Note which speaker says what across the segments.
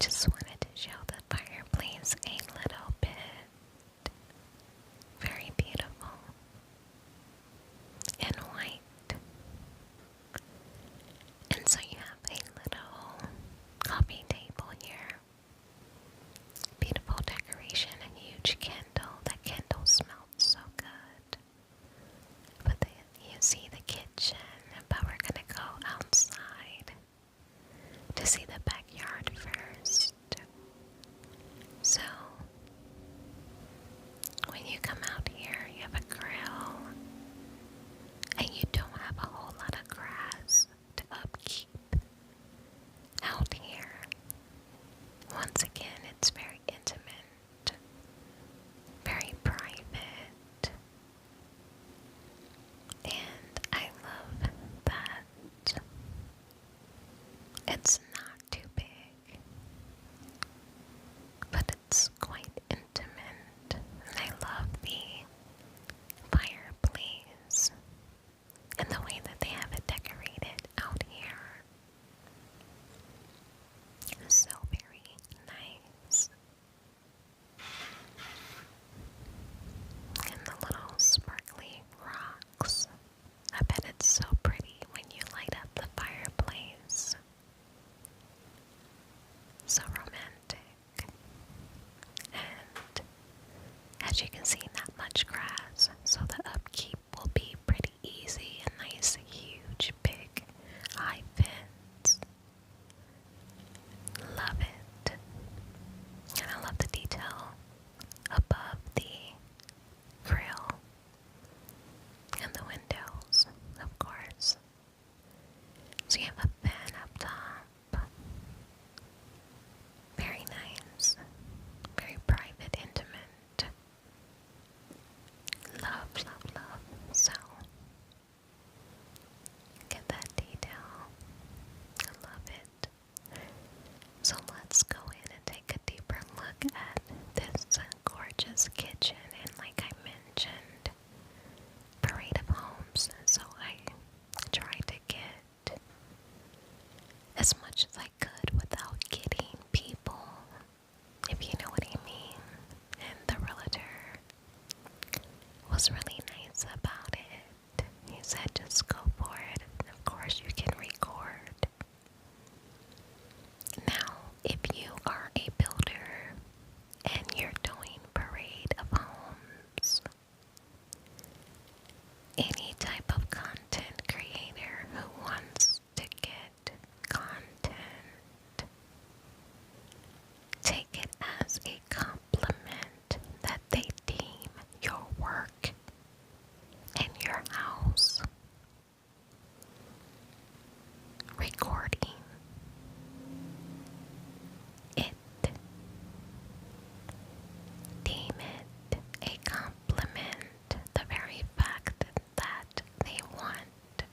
Speaker 1: just wanted to show the fireplace a little bit. Very beautiful. And white. And so you have a little coffee table here. Beautiful decoration, a huge candle. That candle smelled so good. But then you see the kitchen, but we're gonna go outside to see the backyard first. So, when you come out here, you have a grill, and you don't have a whole lot of grass to upkeep out here. Once again, it's very intimate, very private, and I love that it's not too big, but it's quite intimate, and I love the fireplace and the way that they have it decorated out here. It's so very nice. And the little sparkly rocks. I bet it's so pretty when you light up the fireplace. So romantic. And as you can see, not much grass, so the upkeep will be pretty easy. A nice, huge, big, high fence. Love it. And I love the detail above the grill and the windows, of course. So you have a fan up top. Very nice. Very private, intimate. Love, love, love. So, get that detail. I love it. So let's go in and take a deeper look at this gorgeous kitchen. And like I mentioned, parade of homes. So I tried to get as much as I could without getting people, if you know what I mean. And the realtor was really nice about it. He said just go for it. And of course you can record. Now, if you are a builder and you're doing parade of homes, any type of content creator who wants to get content, take it as a compliment that they deem your work and your house recording it. Deem it a compliment. The very fact that they want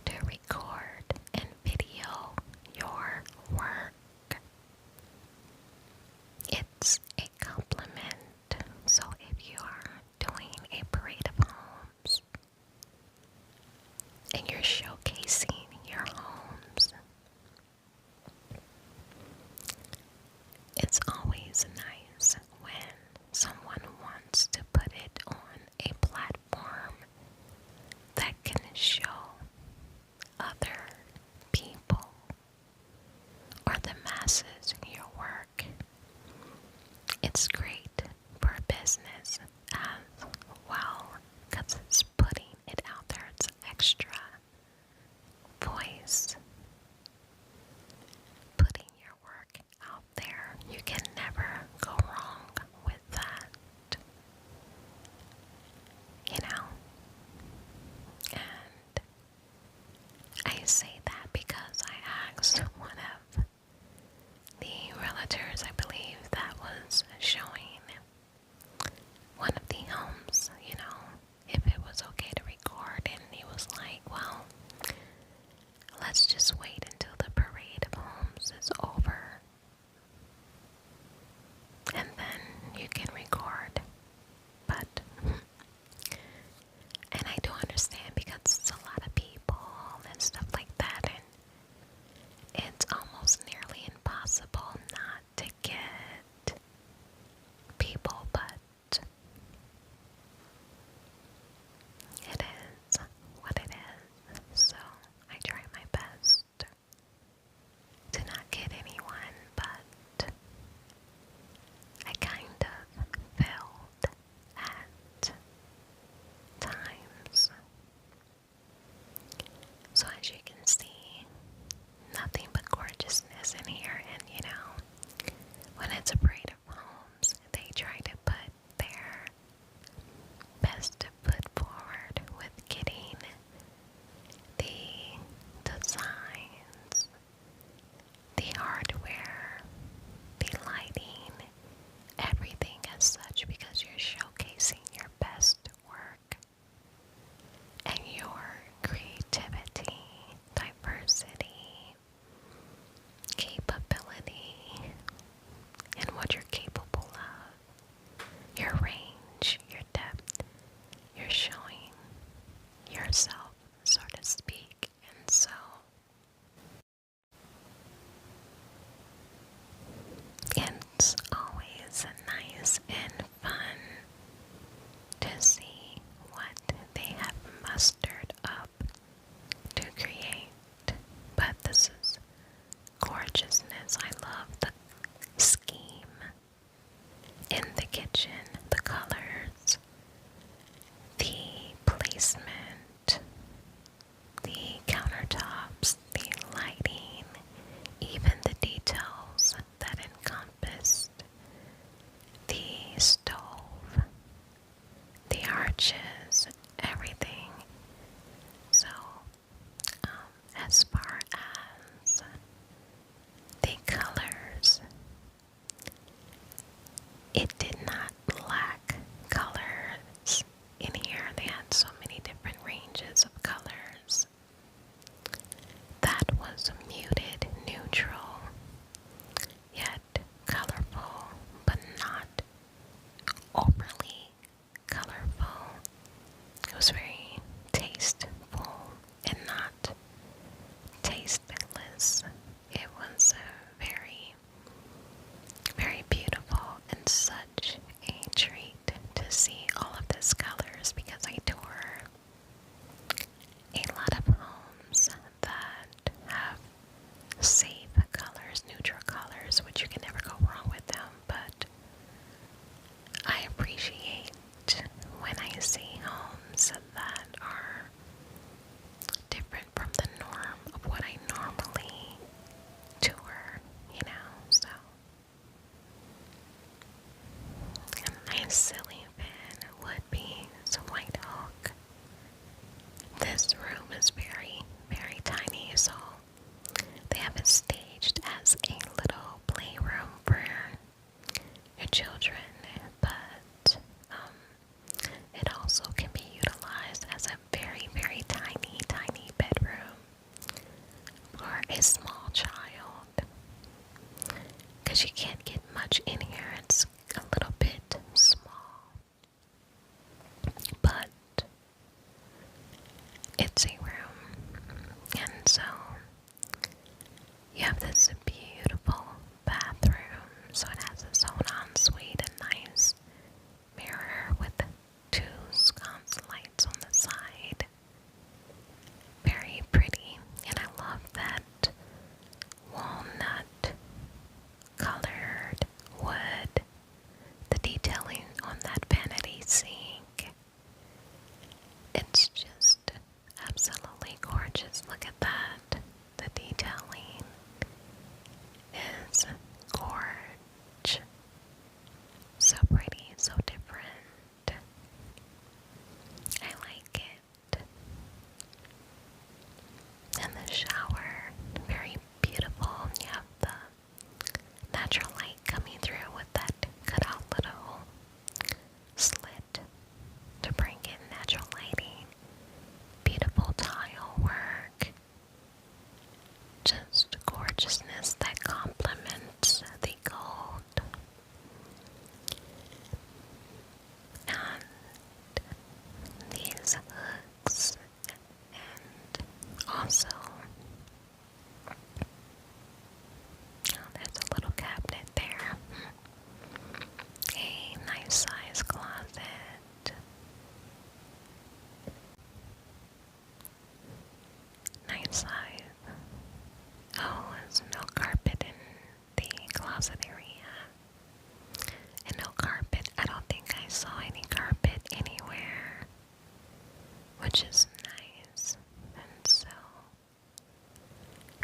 Speaker 1: to record and video your work, it's a compliment. So if you are doing a parade of homes and you're showcasing your homes, it's always nice when someone wants to put it on a platform that can show other people or the masses your work. It's great for business as well because it's putting it out there. It's extra voice. Putting your work out there. You can never go wrong with that. You know? And I say that because I asked one of the realtors, I believe, that was showing one of the homes, you know, if it was okay to record, and he was like, well, let's just wait until the parade of homes is over, and then you can record. But, and I do understand because it's a lot of people and stuff like that, and yourself, so to speak. And so it's always nice and fun to see what they have mustered up to create. But this is gorgeousness. I love the scheme in the kitchen, the colors, the placement, the countertops, the lighting, even the details that encompassed the stove, the arches, everything. So, as far as the colors, it did not lack colors in here. They had so many different ranges of colors. That was muted, neutral, yet colorful, but not overly colorful. It was very tasteful and not tasteless. It was very, very beautiful and such a treat to see all of these colors because I tour a lot of homes that have safe colors, neutral colors, which you can never go wrong with them, but I appreciate when I see homes that are different from the norm of what I normally tour, so. A nice ceiling fan would be some white oak. This room is very, very tiny, so they have it staged as a little playroom for your children, but it also can be utilized as a very, very tiny, tiny bedroom for a small child. Because you can't get much in here, it's a little bit small. But it's a room, and so you have this beautiful bathroom. So it has its own ensuite, a nice mirror with two sconce lights on the side. Very pretty, and I love that walnut colored wood, the detailing on that vanity sink. It's just absolutely gorgeous. Look at that. The detailing is gorge. So pretty, so different. I like it. And the shower, very beautiful. You have the natural light coming through with that cutout little slit to bring in natural lighting. Beautiful tile work. Just gorgeousness that complements the gold. And these hooks, and also there's a little cabinet there. A nice size closet. Nice size. Oh, there's no carpet in the closet area. And no carpet. I don't think I saw any carpet anywhere, which is nice. And so,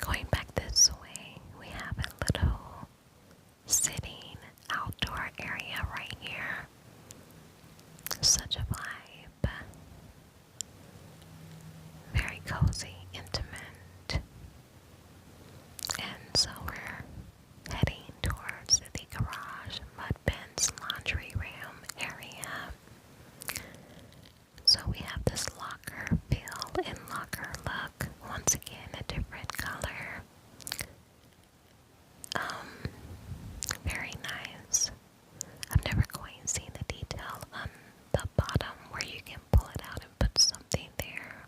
Speaker 1: going back this way, we have a little sitting outdoor area right here. Such a vibe. Very cozy, intimate. And so we're heading towards the garage, mud bins, laundry room area. So we have this locker feel and locker look. Once again, a different color. Very nice. I've never quite seen the detail on the bottom where you can pull it out and put something there.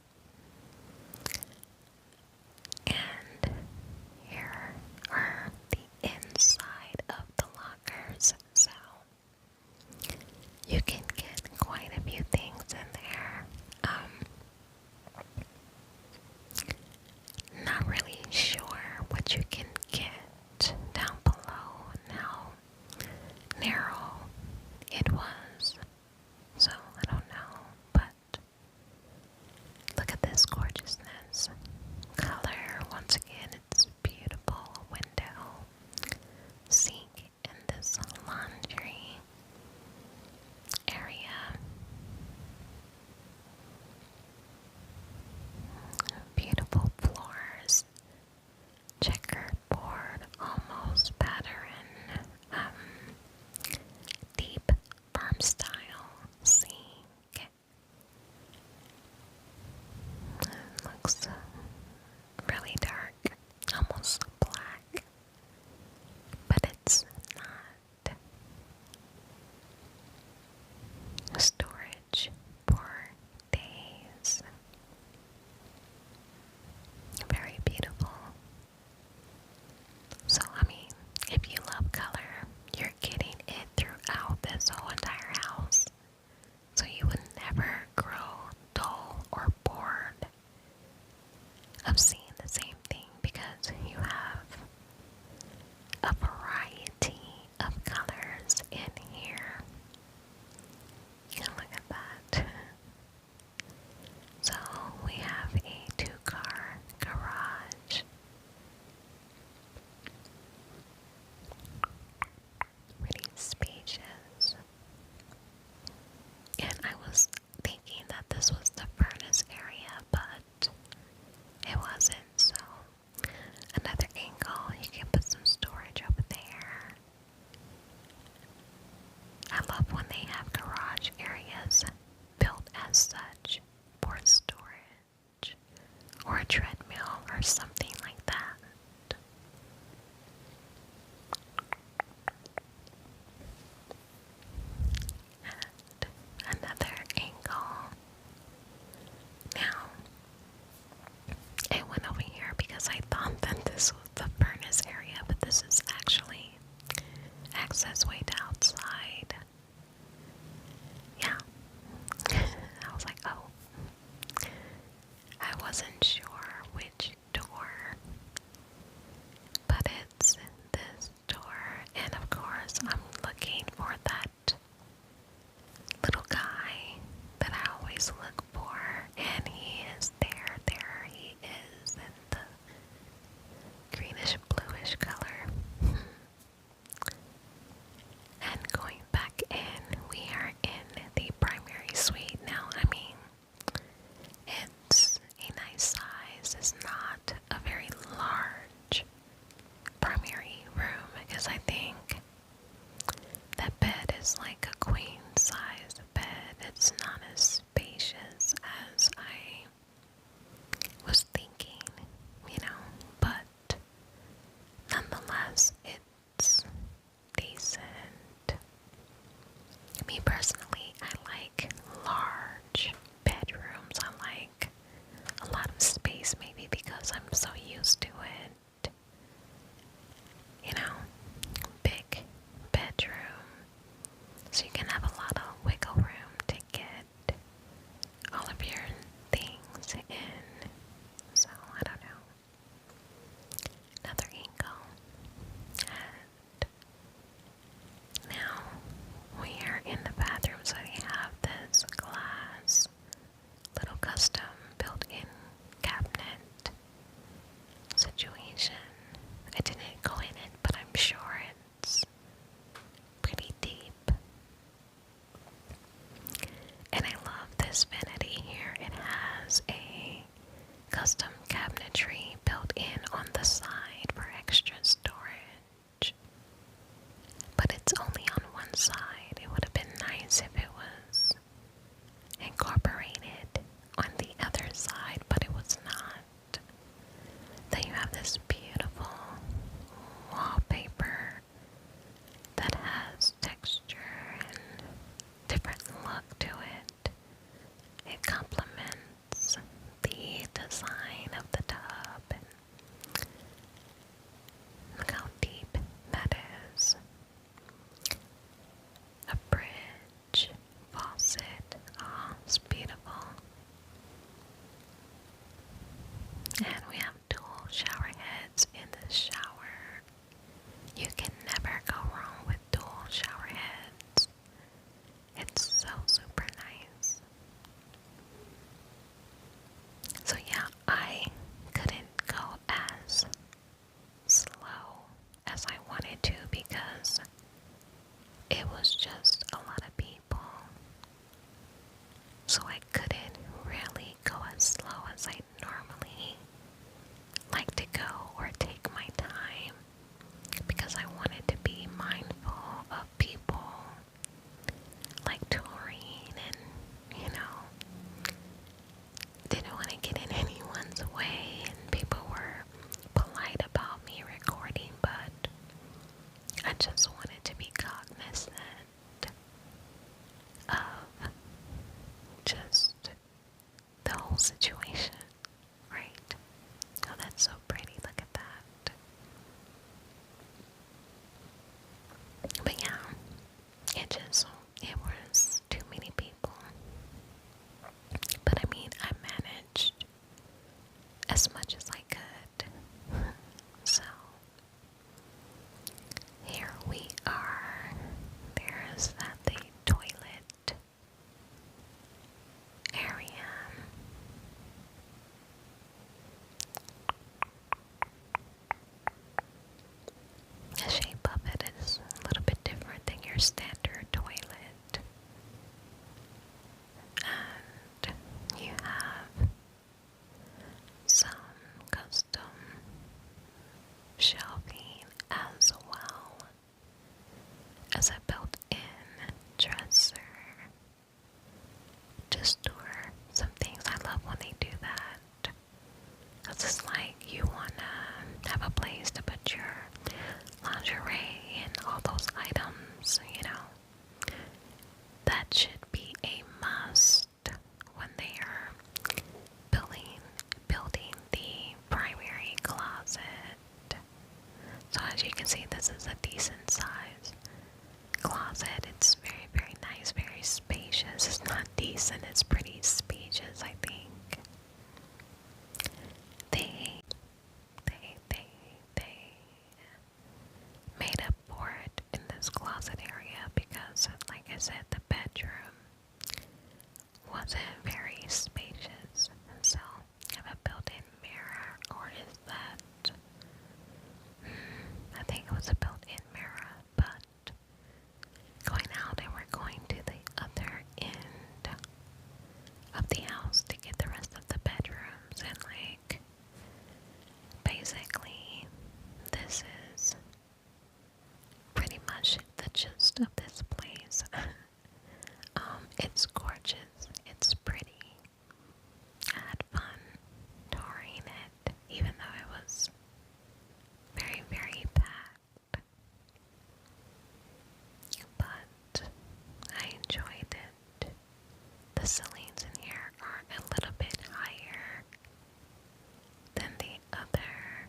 Speaker 1: looks really dark, almost black, but it's not. Storage for days. Very beautiful. So, I mean, if you love color, you're getting it throughout this whole entire house. So you would never grow dull or bored of seeing the same thing because you have a variety of colors in here. And look at that. So we have a 2-car garage. Pretty spacious. And I was thinking that this was the furnace area, but it wasn't. So another angle, you can put some storage over there. I love when they have garage areas built as such for storage or a treadmill or something like that. And another angle. Now, I went over here because I thought that this was the furnace area, but this is actually access way to outside. Yeah. I was like, oh. I wasn't sure which door, but it's this door, and of course I'm looking for that little guy that I always look for, and he is there. There he is in the greenish bluish color. And going back in, we are in the primary suite now. I mean, it's a nice size. standard toilet. And you have some custom shelving as well as a built-in dresser to store some things. I love when they do that. Because it's like you want to have a place to put your lingerie and all those items, you know. That should be a must when they are building the primary closet. So as you can see, this is a decent size closet. It's very, very nice, very spacious. It's not decent, it's pretty spacious, I think. They made up for it in this closet area because, like I said, the bedroom wasn't very spacious. And so, I have a built-in mirror, or is that? I think it was a built-in mirror, but going out and we're going to the other end of the house to get the rest of the bedrooms, and like basically this is pretty much the gist of this place. It's gorgeous, it's pretty. I had fun touring it, even though it was very, very packed. But I enjoyed it. The ceilings in here are a little bit higher than the other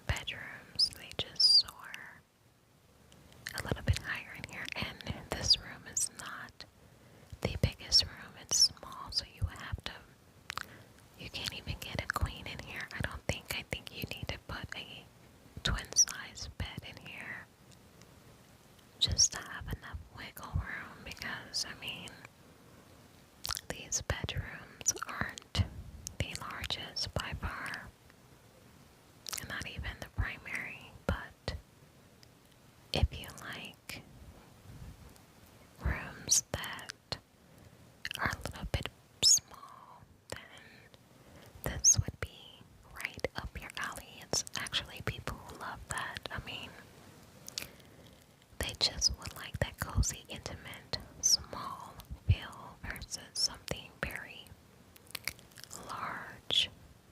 Speaker 1: bedrooms. They just soar a little bit higher in here. And this room is not the biggest room. It's small, so you can't even get a queen in here. I think you need to put a twin size bed in here just to have enough wiggle room, because I mean, these bedrooms aren't the largest by far, and not even the primary. But if you like rooms that are a little bit small, then this would be right up your alley. It's actually people who love that. I mean, they just would like that cozy, intimate, small feel versus something very large,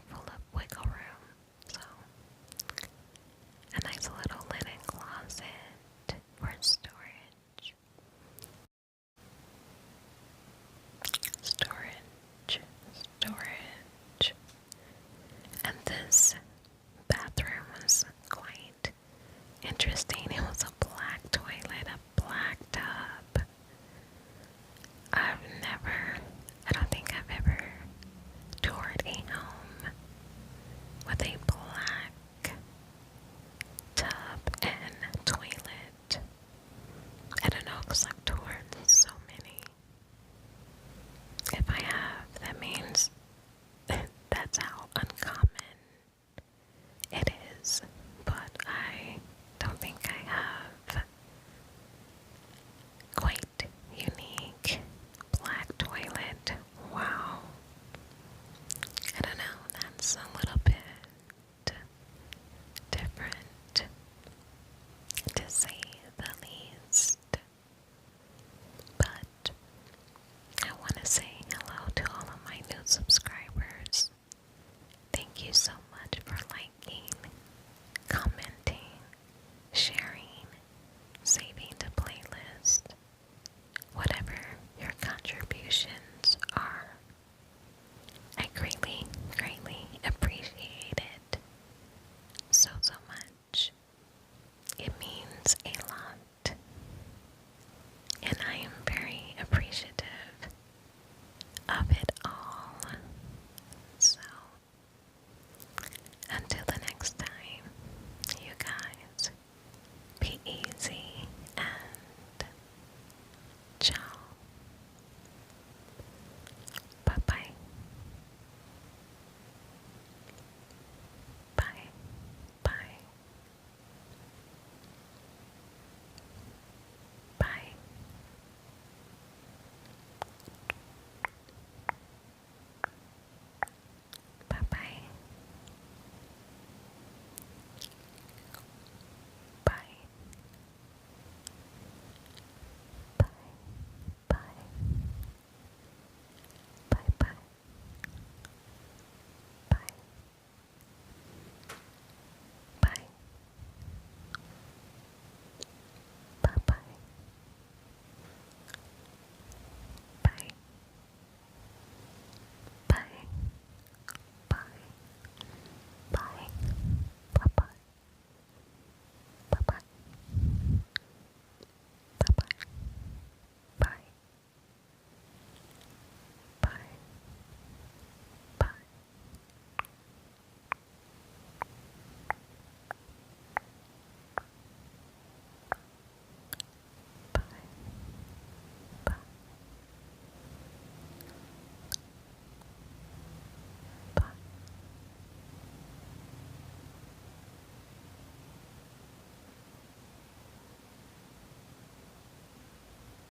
Speaker 1: full of wiggle room. So, a nice little linen closet for storage. Storage. And this bathroom was quite interesting. It was a black toilet, a black tub. I don't think I've ever toured a home with a black tub and toilet. I don't know, because I've toured so many. If I have, that means that's how uncommon it is. But I don't think I have quite unique black toilet. Wow. I don't know, that's a little